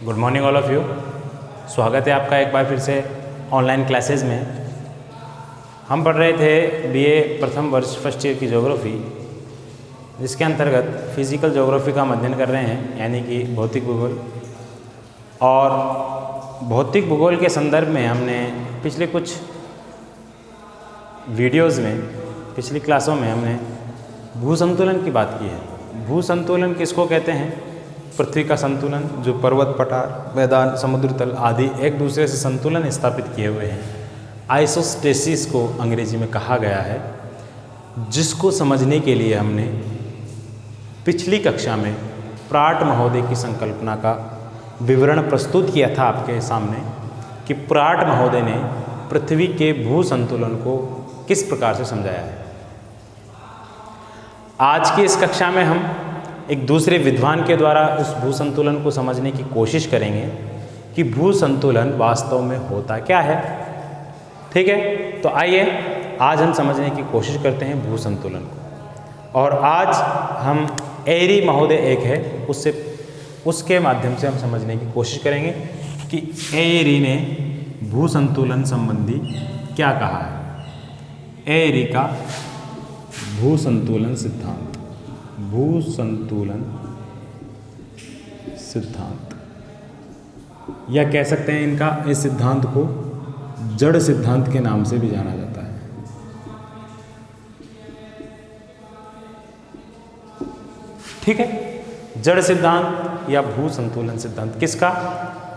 Good morning all of you. स्वागत है आपका एक बार फिर से ऑनलाइन क्लासेस में। हम पढ़ रहे थे बीए प्रथम वर्ष फर्स्ट ईयर की ज्योग्राफी, जिसके अंतर्गत फिजिकल ज्योग्राफी का अध्ययन कर रहे हैं, यानी कि भौतिक भूगोल। और भौतिक भूगोल के संदर्भ में हमने पिछले कुछ वीडियोज़ में, पिछली क्लासों में हमने भू संतुलन की बात की है। भू संतुलन किसको कहते हैं? पृथ्वी का संतुलन, जो पर्वत, पठार, मैदान, समुद्र तल आदि एक दूसरे से संतुलन स्थापित किए हुए हैं, आइसोस्टेसिस को अंग्रेजी में कहा गया है, जिसको समझने के लिए हमने पिछली कक्षा में प्राट महोदय की संकल्पना का विवरण प्रस्तुत किया था आपके सामने कि प्राट महोदय ने पृथ्वी के भू संतुलन को किस प्रकार से समझाया है। आज की इस कक्षा में हम एक दूसरे विद्वान के द्वारा उस भू संतुलन को समझने की कोशिश करेंगे कि भू संतुलन वास्तव में होता क्या है। ठीक है, तो आइए आज हम समझने की कोशिश करते हैं भू संतुलन को। और आज हम एरी महोदय एक है, उसके माध्यम से हम समझने की कोशिश करेंगे कि एरी ने भू संतुलन संबंधी क्या कहा है। एरी का भू संतुलन सिद्धांत, भू संतुलन सिद्धांत, या कह सकते हैं इनका इस सिद्धांत को जड़ सिद्धांत के नाम से भी जाना जाता है। ठीक है, जड़ सिद्धांत या भू संतुलन सिद्धांत किसका?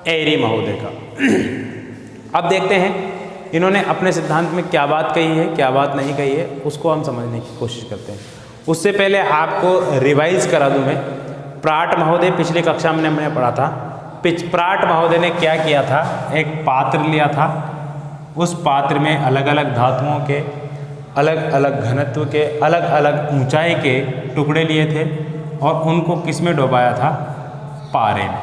एरी महोदय का। अब देखते हैं इन्होंने अपने सिद्धांत में क्या बात कही है, क्या बात नहीं कही है, उसको हम समझने की कोशिश करते हैं। उससे पहले आपको रिवाइज करा दूं मैं। प्राट महोदय पिछली कक्षा में हमने पढ़ा था। प्राट महोदय ने क्या किया था? एक पात्र लिया था, उस पात्र में अलग अलग धातुओं के, अलग अलग घनत्व के, अलग अलग ऊंचाई के टुकड़े लिए थे और उनको किस में डुबाया था? पारे में।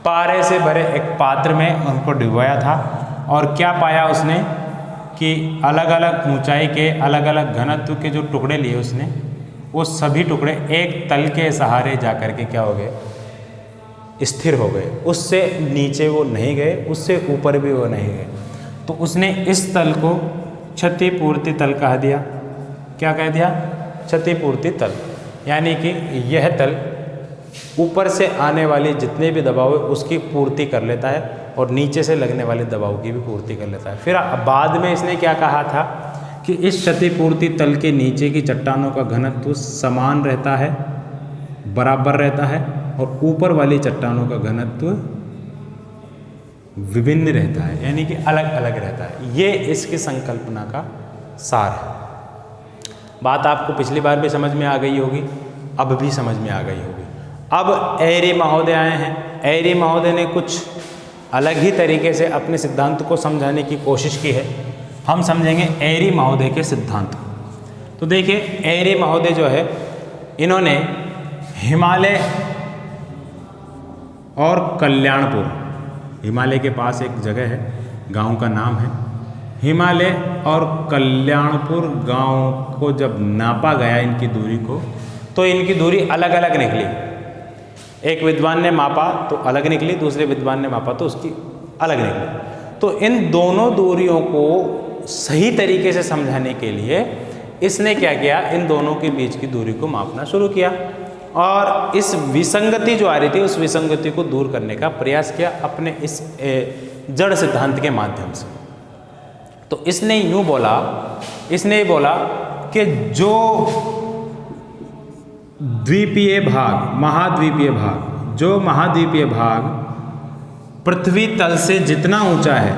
पारे से भरे एक पात्र में उनको डुबाया था और क्या पाया उसने कि अलग अलग ऊंचाई के, अलग अलग घनत्व के जो टुकड़े लिए उसने, वो सभी टुकड़े एक तल के सहारे जाकर के क्या हो गए? स्थिर हो गए। उससे नीचे वो नहीं गए, उससे ऊपर भी वो नहीं गए। तो उसने इस तल को क्षतिपूर्ति तल कह दिया। क्या कह दिया? क्षतिपूर्ति तल। यानी कि यह तल ऊपर से आने वाली जितने भी दबाव है उसकी पूर्ति कर लेता है और नीचे से लगने वाले दबाव की भी पूर्ति कर लेता है। फिर बाद में इसने क्या कहा था कि इस क्षतिपूर्ति तल के नीचे की चट्टानों का घनत्व समान रहता है, बराबर रहता है, और ऊपर वाली चट्टानों का घनत्व विभिन्न रहता है, यानी कि अलग अलग रहता है। ये इसकी संकल्पना का सार है। बात आपको पिछली बार भी समझ में आ गई होगी, अब भी समझ में आ गई होगी। अब एरी महोदय आए हैं। एरी महोदय ने कुछ अलग ही तरीके से अपने सिद्धांत को समझाने की कोशिश की है। हम समझेंगे एरी महोदय के सिद्धांत को। तो देखिए, एरी महोदय जो है, इन्होंने हिमालय और कल्याणपुर, हिमालय के पास एक जगह है, गांव का नाम है, हिमालय और कल्याणपुर गांव को जब नापा गया इनकी दूरी को, तो इनकी दूरी अलग अलग निकली। एक विद्वान ने मापा तो अलग निकली, दूसरे विद्वान ने मापा तो उसकी अलग निकली। तो इन दोनों दूरियों को सही तरीके से समझाने के लिए इसने क्या किया? इन दोनों के बीच की दूरी को मापना शुरू किया और इस विसंगति जो आ रही थी, उस विसंगति को दूर करने का प्रयास किया अपने इस जड़ सिद्धांत के माध्यम से। तो इसने यूँ बोला, इसने बोला कि जो द्वीपीय भाग, महाद्वीपीय भाग, जो महाद्वीपीय भाग पृथ्वी तल से जितना ऊंचा है,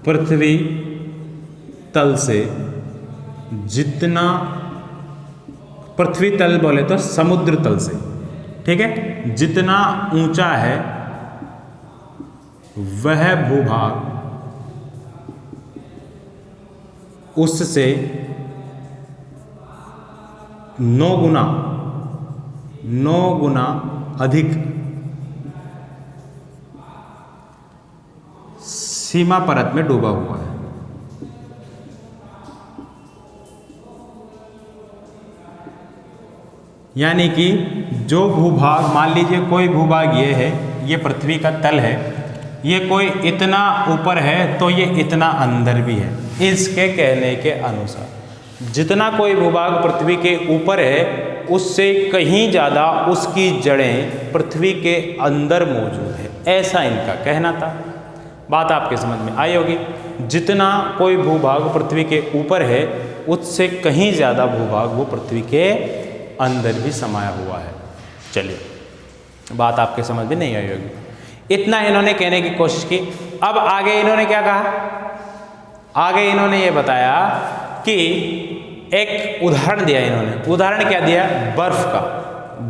पृथ्वी तल से जितना, पृथ्वी तल बोले तो समुद्र तल से, ठीक है, जितना ऊंचा है वह भूभाग उससे 9 गुना अधिक सीमा परत में डूबा हुआ है। यानी कि जो भूभाग, मान लीजिए कोई भूभाग ये है, ये पृथ्वी का तल है, ये कोई इतना ऊपर है तो ये इतना अंदर भी है। इसके कहने के अनुसार जितना कोई भूभाग पृथ्वी के ऊपर है उससे कहीं ज़्यादा उसकी जड़ें पृथ्वी के अंदर मौजूद है, ऐसा इनका कहना था। बात आपके समझ में आई होगी। जितना कोई भूभाग पृथ्वी के ऊपर है उससे कहीं ज़्यादा भूभाग वो पृथ्वी के अंदर भी समाया हुआ है। चलिए, बात आपके समझ में नहीं आई होगी। इतना इन्होंने कहने की कोशिश की। अब आगे इन्होंने क्या कहा? आगे इन्होंने ये बताया कि एक उदाहरण दिया इन्होंने। उदाहरण क्या दिया? बर्फ का,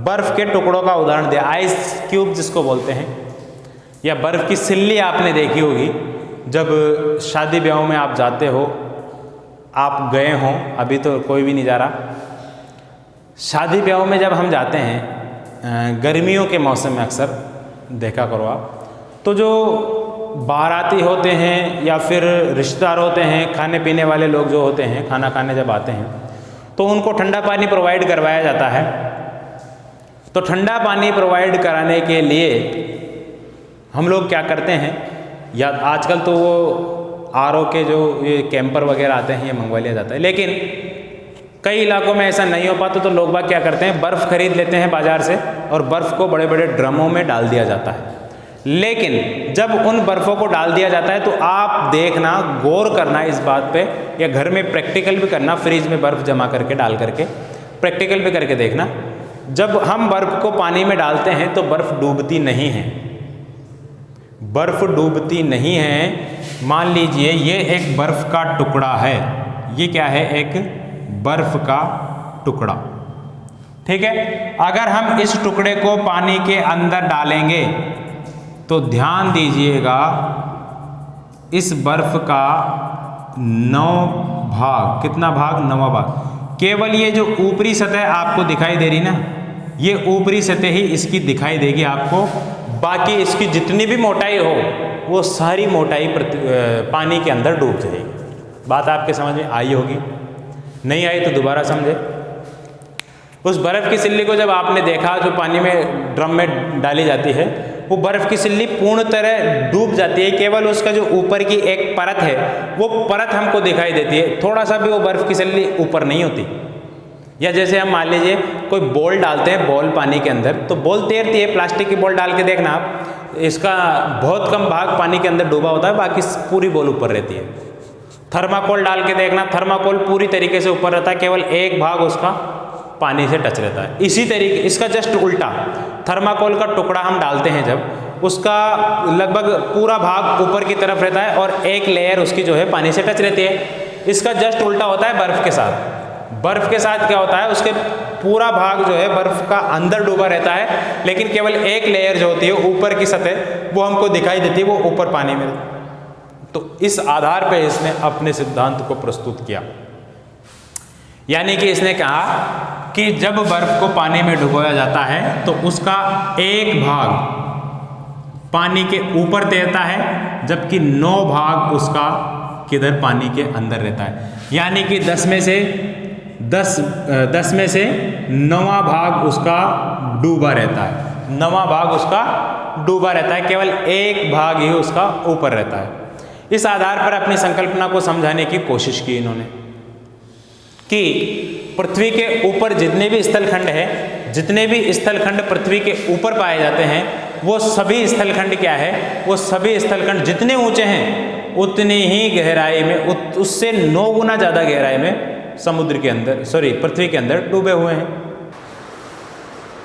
बर्फ के टुकड़ों का उदाहरण दिया। आइस क्यूब जिसको बोलते हैं, या बर्फ की सिल्ली आपने देखी होगी। जब शादी ब्याह में आप जाते हो, आप गए हों, अभी तो कोई भी नहीं जा रहा। शादी ब्याह में जब हम जाते हैं गर्मियों के मौसम में, अक्सर देखा करो आप, तो जो बाराती होते हैं या फिर रिश्तेदार होते हैं, खाने पीने वाले लोग जो होते हैं, खाना खाने जब आते हैं तो उनको ठंडा पानी प्रोवाइड करवाया जाता है। तो ठंडा पानी प्रोवाइड कराने के लिए हम लोग क्या करते हैं, या आजकल तो वो RO के जो ये कैंपर वगैरह आते हैं, ये मंगवा लिया जाता है। लेकिन कई इलाकों में ऐसा नहीं हो पाता तो लोग बाग क्या करते हैं, बर्फ़ खरीद लेते हैं बाज़ार से और बर्फ़ को बड़े बड़े ड्रमों में डाल दिया जाता है। लेकिन जब उन बर्फ़ों को डाल दिया जाता है तो आप देखना, गौर करना इस बात पे, या घर में प्रैक्टिकल भी करना, फ्रिज में बर्फ़ जमा करके डाल करके प्रैक्टिकल भी करके देखना। जब हम बर्फ़ को पानी में डालते हैं तो बर्फ़ डूबती नहीं है, बर्फ़ डूबती नहीं है। मान लीजिए ये एक बर्फ़ का टुकड़ा है, ये क्या है, एक बर्फ का टुकड़ा, ठीक है। अगर हम इस टुकड़े को पानी के अंदर डालेंगे तो ध्यान दीजिएगा, इस बर्फ का 9 भाग, कितना भाग, 9वां भाग, केवल ये जो ऊपरी सतह आपको दिखाई दे रही ना, ये ऊपरी सतह ही इसकी दिखाई देगी आपको। बाकी इसकी जितनी भी मोटाई हो वो सारी मोटाई पानी के अंदर डूब जाएगी। बात आपके समझ में आई होगी। नहीं आई तो दोबारा समझे। उस बर्फ़ की सिल्ली को जब आपने देखा जो पानी में ड्रम में डाली जाती है, वो बर्फ़ की सिल्ली पूर्ण तरह डूब जाती है। केवल उसका जो ऊपर की एक परत है वो परत हमको दिखाई देती है, थोड़ा सा भी वो बर्फ़ की सिल्ली ऊपर नहीं होती। या जैसे हम मान लीजिए कोई बॉल डालते हैं, बॉल पानी के अंदर, तो बॉल तैरती है। प्लास्टिक की बॉल डाल के देखना आप, इसका बहुत कम भाग पानी के अंदर डूबा होता है, बाकी पूरी बॉल ऊपर रहती है। थर्माकोल डाल के देखना, थर्माकोल पूरी तरीके से ऊपर रहता है, केवल एक भाग उसका पानी से टच रहता है। इसी तरीके इसका जस्ट उल्टा, थर्माकोल का टुकड़ा हम डालते हैं जब, उसका लगभग पूरा भाग ऊपर की तरफ रहता है और एक लेयर उसकी जो है पानी से टच रहती है। इसका जस्ट उल्टा होता है बर्फ़ के साथ। बर्फ़ के साथ क्या होता है, उसके पूरा भाग जो है बर्फ़ का अंदर डूबा रहता है, लेकिन केवल एक लेयर जो होती है ऊपर की सतह वो हमको दिखाई देती है, वो ऊपर पानी में। तो इस आधार पर इसने अपने सिद्धांत को प्रस्तुत किया। यानी कि इसने कहा कि जब बर्फ को पानी में डुबोया जाता है तो उसका एक भाग पानी के ऊपर तैरता है, जबकि 9 भाग उसका किधर, पानी के अंदर रहता है। यानी कि 10 में से 9वां भाग उसका डूबा रहता है, 9वां भाग उसका डूबा रहता है, केवल एक भाग ही उसका ऊपर रहता है। इस आधार पर अपनी संकल्पना को समझाने की कोशिश की इन्होंने कि पृथ्वी के ऊपर जितने भी स्थलखंड है, जितने भी स्थलखंड पृथ्वी के ऊपर पाए जाते हैं, वो सभी स्थलखंड क्या है, वो सभी स्थलखंड जितने ऊंचे हैं उतनी ही गहराई में, उससे 9 गुना ज़्यादा गहराई में समुद्र के अंदर, पृथ्वी के अंदर डूबे हुए हैं।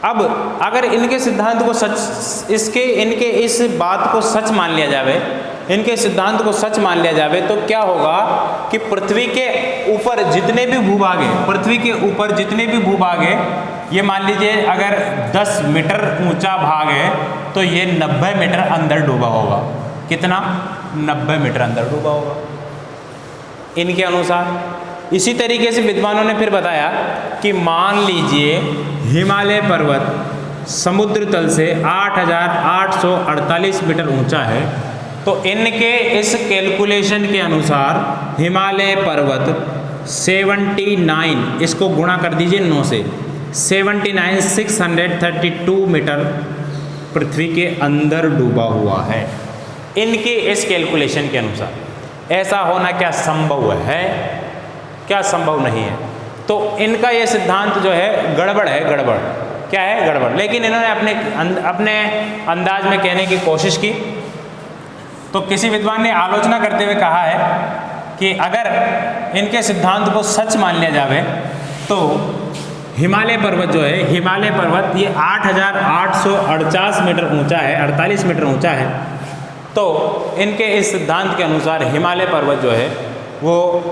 अब अगर इनके सिद्धांत को सच, इनके इस बात को सच मान लिया जावे, इनके सिद्धांत को सच मान लिया जावे, तो क्या होगा कि पृथ्वी के ऊपर जितने भी भूभाग हैं, पृथ्वी के ऊपर जितने भी भूभाग हैं, ये मान लीजिए अगर 10 मीटर ऊंचा भाग है तो ये 90 मीटर अंदर डूबा होगा। कितना? 90 मीटर अंदर डूबा होगा इनके अनुसार। इसी तरीके से विद्वानों ने फिर बताया कि मान लीजिए हिमालय पर्वत समुद्र तल से 8,848 मीटर ऊंचा है, तो इनके इस कैलकुलेशन के अनुसार हिमालय पर्वत 79, इसको गुणा कर दीजिए 9 से, 79,632 मीटर पृथ्वी के अंदर डूबा हुआ है। इनके इस कैलकुलेशन के अनुसार ऐसा होना क्या संभव है, क्या संभव नहीं है। तो इनका ये सिद्धांत जो है गड़बड़ है, गड़बड़ क्या है, गड़बड़। लेकिन इन्होंने अपने अंदाज में कहने की कोशिश की। तो किसी विद्वान ने आलोचना करते हुए कहा है कि अगर इनके सिद्धांत को सच मान लिया जावे तो हिमालय पर्वत जो है, हिमालय पर्वत ये 8,848 मीटर ऊंचा है, 48 मीटर ऊंचा है। तो इनके इस सिद्धांत के अनुसार हिमालय पर्वत जो है वो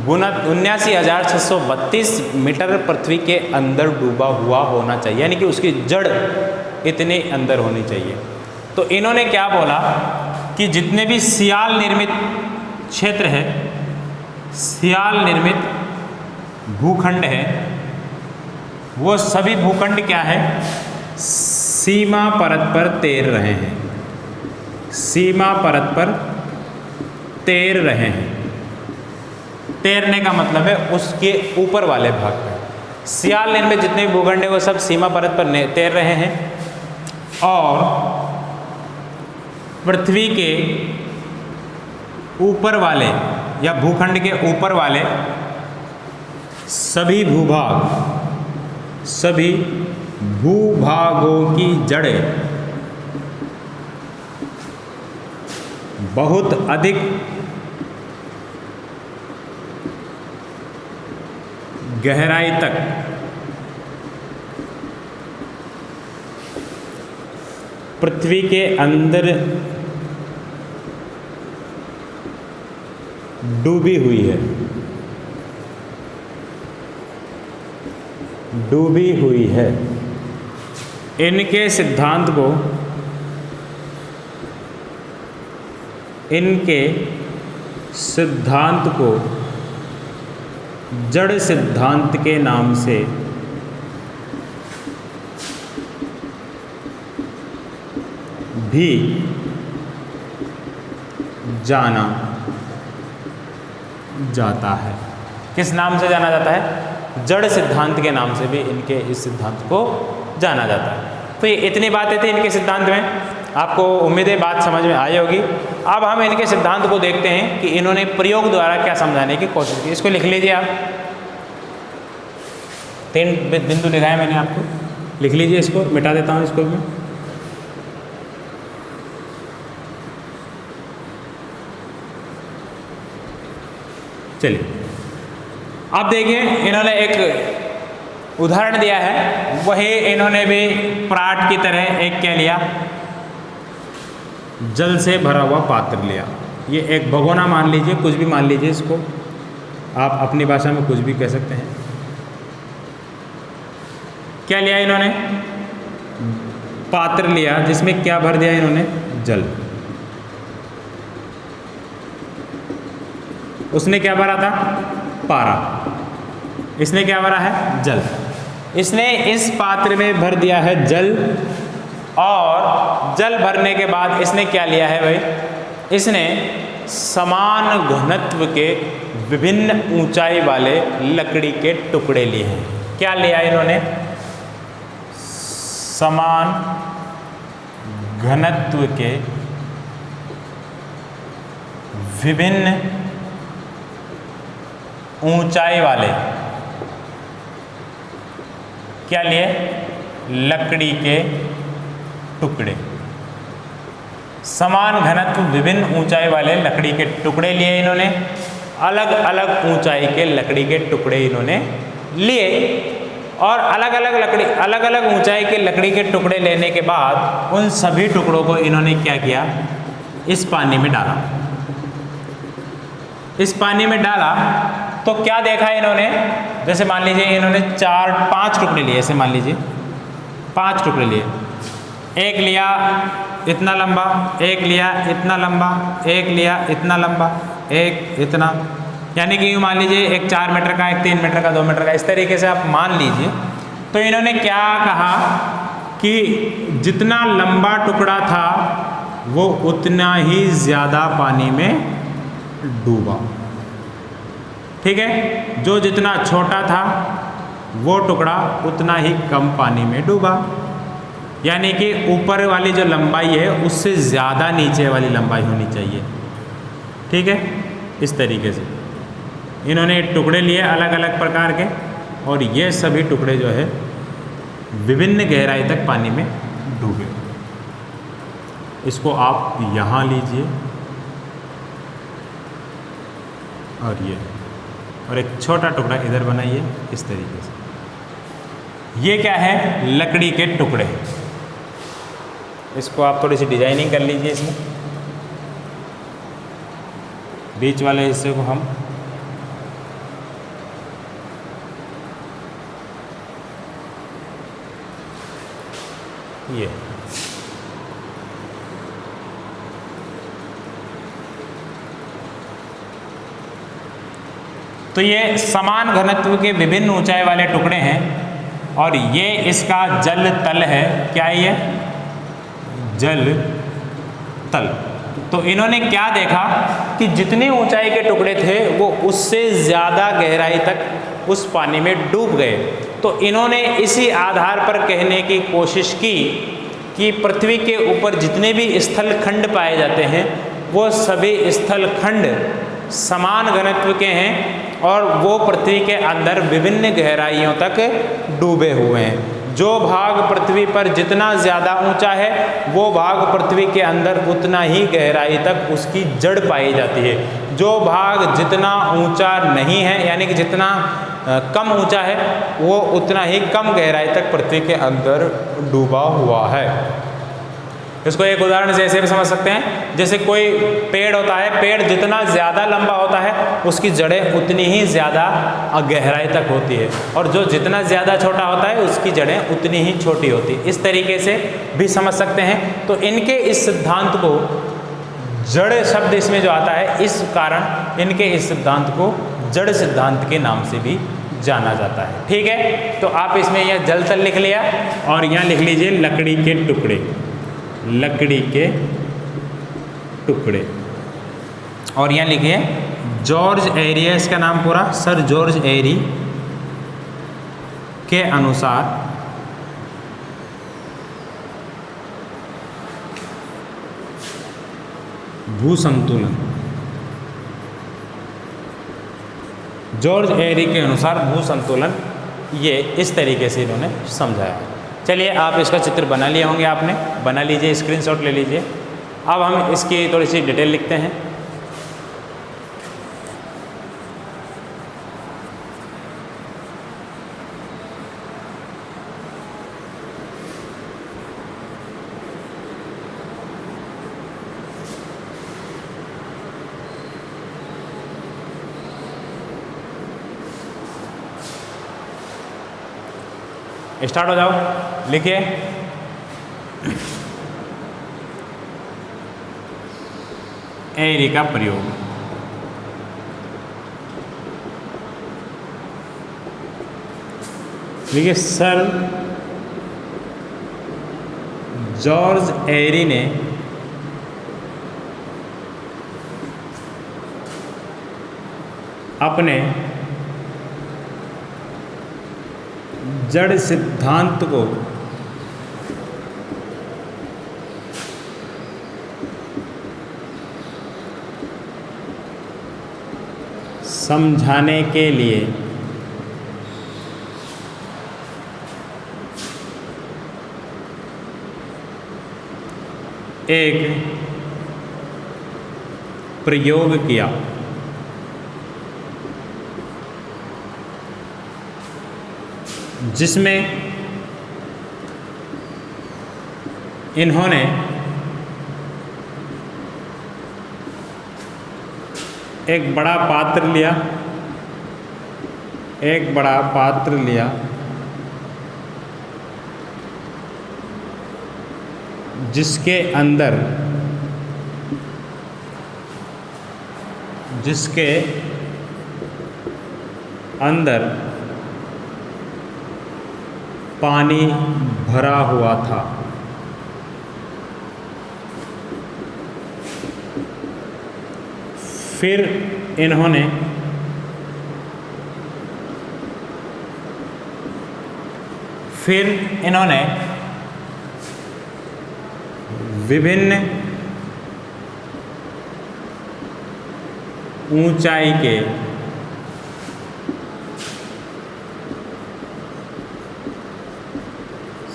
79,632 मीटर पृथ्वी के अंदर डूबा हुआ होना चाहिए, यानी कि उसकी जड़ इतने अंदर होनी चाहिए। तो इन्होंने क्या बोला कि जितने भी सियाल निर्मित क्षेत्र है, सियाल निर्मित भूखंड है, वो सभी भूखंड क्या है, सीमा परत पर तैर रहे हैं, सीमा परत पर तैर रहे हैं। तैरने का मतलब है उसके ऊपर वाले भाग पर। सियाल निर्मित जितने भी भूखंड है वो सब सीमा परत पर तैर रहे हैं और पृथ्वी के ऊपर वाले या भूखंड के ऊपर वाले सभी भूभागों की जड़ें बहुत अधिक गहराई तक पृथ्वी के अंदर डूबी हुई है, डूबी हुई है। इनके सिद्धांत को जड़ सिद्धांत के नाम से भी जाना जाता है। किस नाम से जाना जाता है? जड़ सिद्धांत के नाम से भी इनके इस सिद्धांत को जाना जाता है। तो ये इतनी बातें थी इनके सिद्धांत में, आपको उम्मीद है बात समझ में आई होगी। अब हम इनके सिद्धांत को देखते हैं कि इन्होंने प्रयोग द्वारा क्या समझाने की कोशिश की। इसको लिख लीजिए आप, 3 बिंदु लिखाए मैंने आपको, लिख लीजिए। इसको मिटा देता हूँ इसको मैं। चलिए अब देखिए, इन्होंने एक उदाहरण दिया है, वही इन्होंने भी पराठ की तरह एक क्या लिया, जल से भरा हुआ पात्र लिया। ये एक भगोना मान लीजिए, कुछ भी मान लीजिए, इसको आप अपनी भाषा में कुछ भी कह सकते हैं। क्या लिया इन्होंने? पात्र लिया जिसमें क्या भर दिया इन्होंने? जल। उसने क्या भरा था? पारा। इसने क्या भरा है? जल। इसने इस पात्र में भर दिया है जल, और जल भरने के बाद इसने क्या लिया है भाई? इसने समान घनत्व के विभिन्न ऊंचाई वाले लकड़ी के टुकड़े लिए हैं। क्या लिया इन्होंने? समान घनत्व के विभिन्न ऊंचाई वाले क्या लिए? लकड़ी के टुकड़े। समान घनत्व विभिन्न ऊंचाई वाले लकड़ी के टुकड़े लिए इन्होंने। अलग अलग ऊंचाई के लकड़ी के टुकड़े इन्होंने लिए, और अलग अलग ऊंचाई के लकड़ी के टुकड़े लेने के बाद उन सभी टुकड़ों को इन्होंने क्या किया? इस पानी में डाला। इस पानी में डाला तो क्या देखा इन्होंने? जैसे मान लीजिए इन्होंने 4-5 टुकड़े लिए, ऐसे मान लीजिए 5 टुकड़े लिए। एक लिया इतना लंबा, एक लिया इतना लंबा, एक लिया इतना लंबा, एक इतना, यानी कि यूँ मान लीजिए एक 4 मीटर का, एक 3 मीटर का, 2 मीटर का, इस तरीके से आप मान लीजिए। तो इन्होंने क्या कहा कि जितना लंबा टुकड़ा था वो उतना ही ज़्यादा पानी में डूबा। ठीक है, जो जितना छोटा था वो टुकड़ा उतना ही कम पानी में डूबा। यानी कि ऊपर वाली जो लंबाई है उससे ज़्यादा नीचे वाली लंबाई होनी चाहिए। ठीक है, इस तरीके से इन्होंने टुकड़े लिए अलग अलग प्रकार के, और ये सभी टुकड़े जो है विभिन्न गहराई तक पानी में डूबे। इसको आप यहाँ लीजिए और ये, और एक छोटा टुकड़ा इधर बनाइए इस तरीके से। ये क्या है? लकड़ी के टुकड़े। इसको आप थोड़ी सी डिजाइनिंग कर लीजिए। इसमें बीच वाले हिस्से को हम ये तो ये समान घनत्व के विभिन्न ऊंचाई वाले टुकड़े हैं, और ये इसका जल तल है। क्या है ये? जल तल। तो इन्होंने क्या देखा कि जितनी ऊंचाई के टुकड़े थे वो उससे ज़्यादा गहराई तक उस पानी में डूब गए। तो इन्होंने इसी आधार पर कहने की कोशिश की कि पृथ्वी के ऊपर जितने भी स्थल खंड पाए जाते हैं वो सभी स्थल खंड समान घनत्व के हैं, और वो पृथ्वी के अंदर विभिन्न गहराइयों तक डूबे हुए हैं। जो भाग पृथ्वी पर जितना ज़्यादा ऊंचा है वो भाग पृथ्वी के अंदर उतना ही गहराई तक उसकी जड़ पाई जाती है। जो भाग जितना ऊंचा नहीं है, यानी कि जितना कम ऊंचा है, वो उतना ही कम गहराई तक पृथ्वी के अंदर डूबा हुआ है। इसको एक उदाहरण से ऐसे भी समझ सकते हैं, जैसे कोई पेड़ होता है, पेड़ जितना ज़्यादा लंबा होता है उसकी जड़ें उतनी ही ज़्यादा गहराई तक होती है, और जो जितना ज़्यादा छोटा होता है उसकी जड़ें उतनी ही छोटी होती है। इस तरीके से भी समझ सकते हैं। तो इनके इस सिद्धांत को, जड़ शब्द इसमें जो आता है, इस कारण इनके इस सिद्धांत को जड़ सिद्धांत के नाम से भी जाना जाता है। ठीक है, तो आप इसमें यह जल तल लिख लिया, और यहाँ लिख लीजिए लकड़ी के टुकड़े। लकड़ी के टुकड़े। और यहाँ लिखिए जॉर्ज एरी है इसका नाम पूरा, सर जॉर्ज एरी के अनुसार भूसंतुलन। जॉर्ज एरी के अनुसार भूसंतुलन, ये इस तरीके से इन्होंने समझाया। चलिए, आप इसका चित्र बना लिए होंगे, आपने बना लीजिए, स्क्रीनशॉट ले लीजिए। अब हम इसकी थोड़ी सी डिटेल लिखते हैं। स्टार्ट हो जाओ, लिखिए। एरी का प्रयोग। देखिए, सर जॉर्ज एरी ने अपने जड़ सिद्धांत को समझाने के लिए एक प्रयोग किया, जिसमें इन्होंने एक बड़ा पात्र लिया, जिसके अंदर पानी भरा हुआ था। फिर इन्होंने फिर इन्होंने विभिन्न ऊंचाई के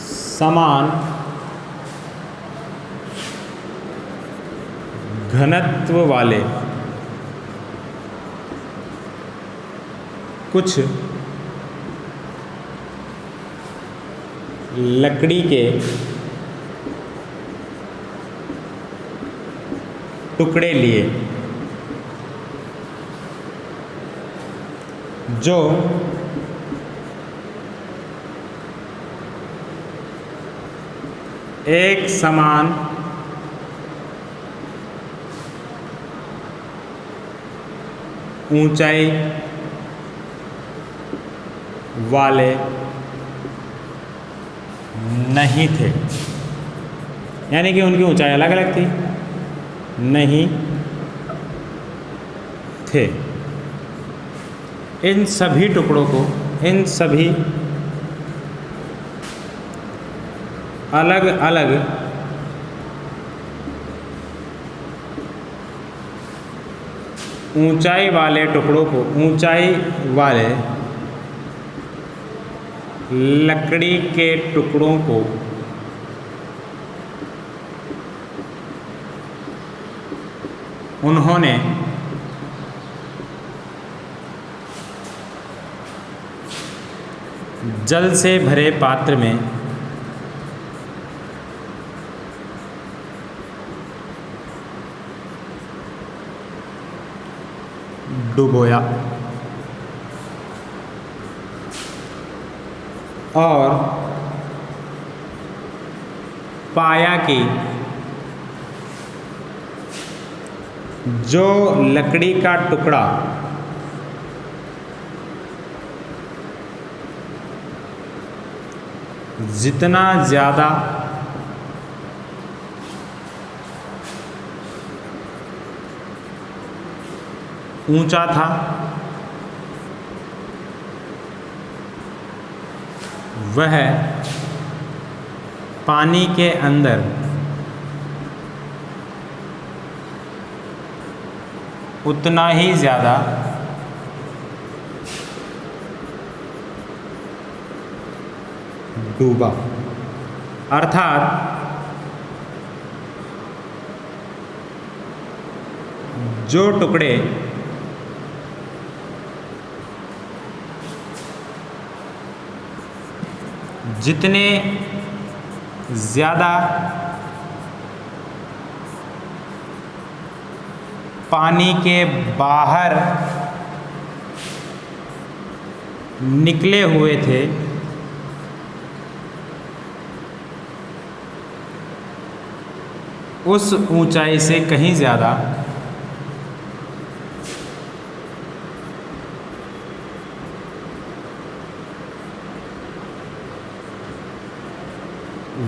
समान घनत्व वाले कुछ लकड़ी के टुकड़े लिए जो एक समान ऊंचाई वाले नहीं थे, यानी कि उनकी ऊंचाई अलग अलग थी, नहीं थे। इन सभी टुकड़ों को, इन सभी अलग अलग ऊंचाई वाले टुकड़ों को, ऊंचाई वाले लकड़ी के टुकड़ों को उन्होंने जल से भरे पात्र में डुबोया और पाया कि जो लकड़ी का टुकड़ा जितना ज़्यादा ऊंचा था वह पानी के अंदर उतना ही ज़्यादा डूबा। अर्थात जो टुकड़े जितने ज़्यादा पानी के बाहर निकले हुए थे उस ऊंचाई से कहीं ज़्यादा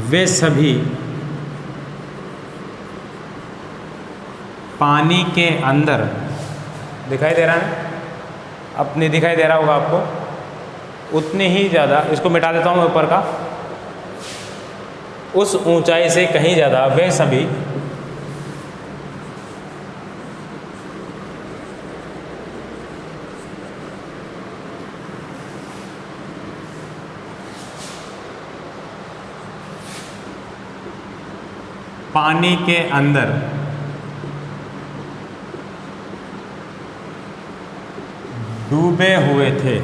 वे सभी पानी के अंदर दिखाई दे रहा है, अपने दिखाई दे रहा होगा आपको, उतने ही ज़्यादा, इसको मिटा देता हूँ मैं ऊपर का, उस ऊंचाई से कहीं ज़्यादा वे सभी पानी के अंदर डूबे हुए थे।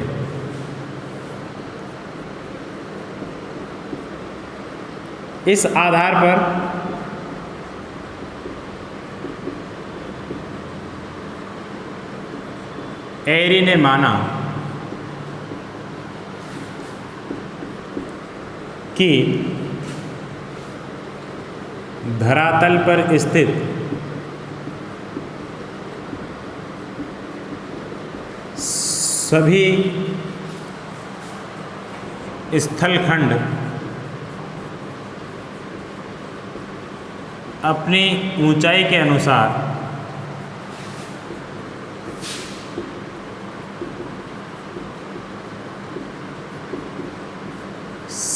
इस आधार पर एरी ने माना कि धरातल पर स्थित सभी स्थलखंड अपनी ऊंचाई के अनुसार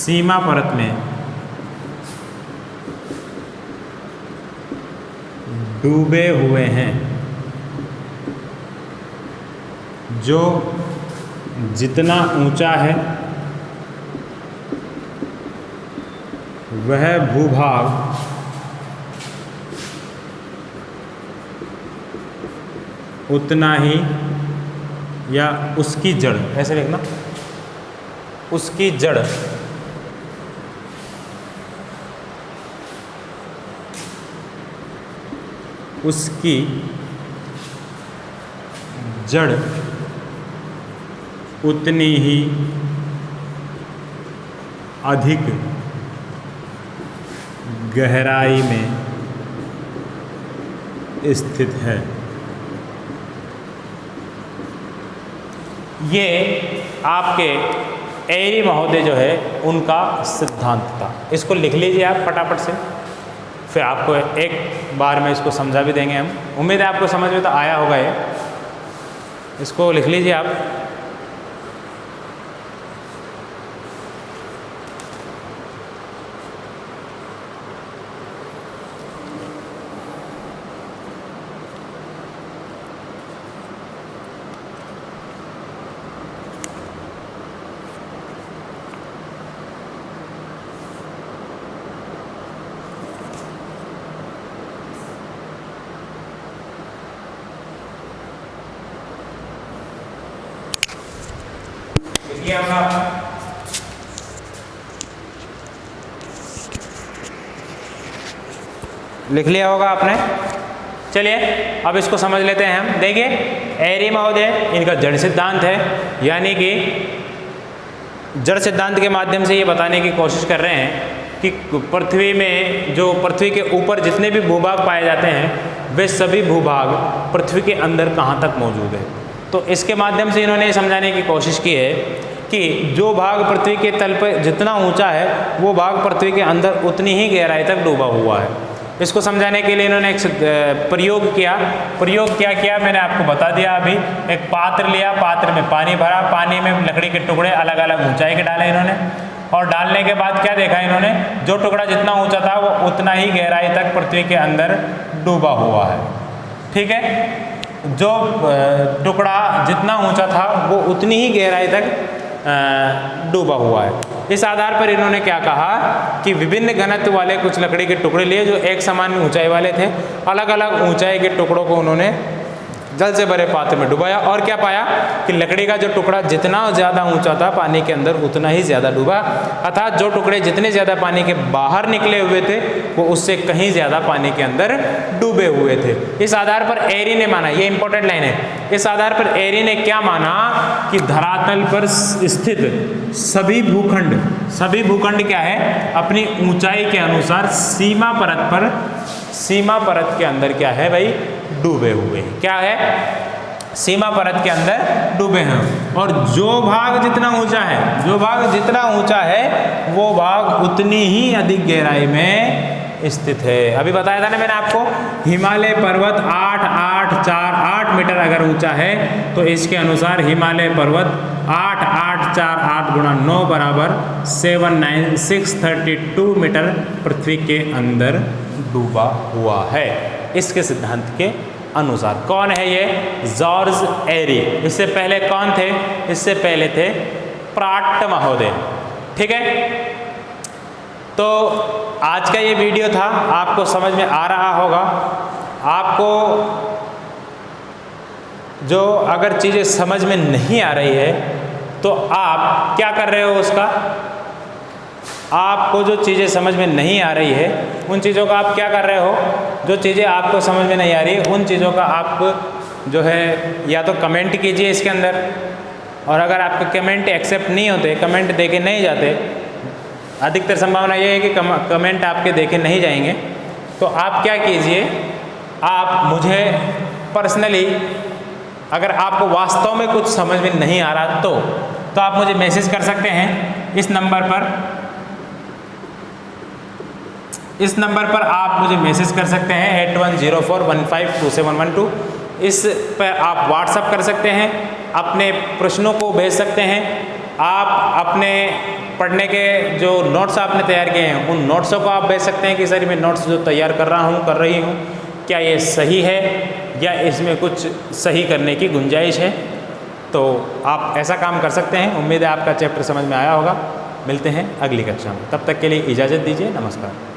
सीमा परत में डूबे हुए हैं, जो जितना ऊंचा है वह भूभाग उतना ही, या उसकी जड़, ऐसे लिखना, उसकी जड़ उसकी जड़ उतनी ही अधिक गहराई में स्थित है। ये आपके एरी महोदय जो है उनका सिद्धांत था। इसको लिख लीजिए आप फटाफट से, फिर आपको एक बार में इसको समझा भी देंगे हम। उम्मीद है आपको समझ में तो आया होगा ये। इसको लिख लीजिए आप। लिख लिया होगा आपने। चलिए अब इसको समझ लेते हैं हम। देखिए एरी महोदय इनका जड़ सिद्धांत है, यानी कि जड़ सिद्धांत के माध्यम से ये बताने की कोशिश कर रहे हैं कि पृथ्वी में जो पृथ्वी के ऊपर जितने भी भूभाग पाए जाते हैं वे सभी भूभाग पृथ्वी के अंदर कहाँ तक मौजूद है। तो इसके माध्यम से इन्होंने ये समझाने की कोशिश की है कि जो भाग पृथ्वी के तल पर जितना ऊंचा है वो भाग पृथ्वी के अंदर उतनी ही गहराई तक डूबा हुआ है। इसको समझाने के लिए इन्होंने एक प्रयोग किया। प्रयोग क्या किया मैंने आपको बता दिया अभी। एक पात्र लिया, पात्र में पानी भरा, पानी में लकड़ी के टुकड़े अलग अलग ऊंचाई के डाले इन्होंने, और डालने के बाद क्या देखा इन्होंने, जो टुकड़ा जितना ऊंचा था वो उतना ही गहराई तक पृथ्वी के अंदर डूबा हुआ है। ठीक है, जो टुकड़ा जितना ऊंचा था वो उतनी ही गहराई तक डूबा हुआ है। इस आधार पर इन्होंने क्या कहा कि विभिन्न घनत्व वाले कुछ लकड़ी के टुकड़े लिए जो एक समान ऊंचाई वाले थे। अलग अलग ऊंचाई के टुकड़ों को उन्होंने जल से भरे पात्र में डुबाया, और क्या पाया कि लकड़ी का जो टुकड़ा जितना ज़्यादा ऊंचा था पानी के अंदर उतना ही ज़्यादा डूबा, अर्थात जो टुकड़े जितने ज़्यादा पानी के बाहर निकले हुए थे वो उससे कहीं ज़्यादा पानी के अंदर डूबे हुए थे। इस आधार पर एरी ने माना, ये इंपॉर्टेंट लाइन है, इस आधार पर एरी ने क्या माना कि धरातल पर स्थित सभी भूखंड क्या है, अपनी ऊंचाई के अनुसार सीमा परत के अंदर क्या है भाई, डूबे हुए हैं। क्या है, सीमा परत के अंदर डूबे हैं। और जो भाग जितना ऊंचा है वो भाग उतनी ही अधिक गहराई में स्थित है। अभी बताया था ना मैंने आपको, हिमालय पर्वत 8 मीटर अगर ऊंचा है तो इसके अनुसार हिमालय पर्वत 8 गुणा 9 बराबर 79632 मीटर पृथ्वी के अंदर डूबा हुआ है, इसके सिद्धांत के अनुसार। कौन है ये, जॉर्ज एरी। इससे पहले कौन थे, इससे पहले थे प्राट महोदय। ठीक है, तो आज का ये वीडियो था, आपको समझ में आ रहा होगा। आपको जो अगर चीज़ें समझ में नहीं आ रही है तो आप क्या कर रहे हो, उसका आपको जो चीज़ें समझ में नहीं आ रही है उन चीज़ों का आप क्या कर रहे हो, जो चीज़ें आपको समझ में नहीं आ रही उन चीज़ों का आप जो है या तो कमेंट कीजिए इसके अंदर, और अगर आपके कमेंट एक्सेप्ट नहीं होते, कमेंट देखे नहीं जाते, अधिकतर संभावना ये है कि कमेंट आपके देखे नहीं जाएंगे, तो आप क्या कीजिए, आप मुझे पर्सनली, अगर आपको वास्तव में कुछ समझ में नहीं आ रहा तो आप मुझे मैसेज कर सकते हैं इस नंबर पर आप मुझे मैसेज कर सकते हैं 8104152712। इस पर आप व्हाट्सअप कर सकते हैं, अपने प्रश्नों को भेज सकते हैं, आप अपने पढ़ने के जो नोट्स आपने तैयार किए हैं उन नोट्सों को आप भेज सकते हैं कि सर मैं नोट्स जो तैयार कर रहा हूँ कर रही हूँ क्या ये सही है या इसमें कुछ सही करने की गुंजाइश है। तो आप ऐसा काम कर सकते हैं। उम्मीद है आपका चैप्टर समझ में आया होगा। मिलते हैं अगली कक्षा में, तब तक के लिए इजाज़त दीजिए। नमस्कार।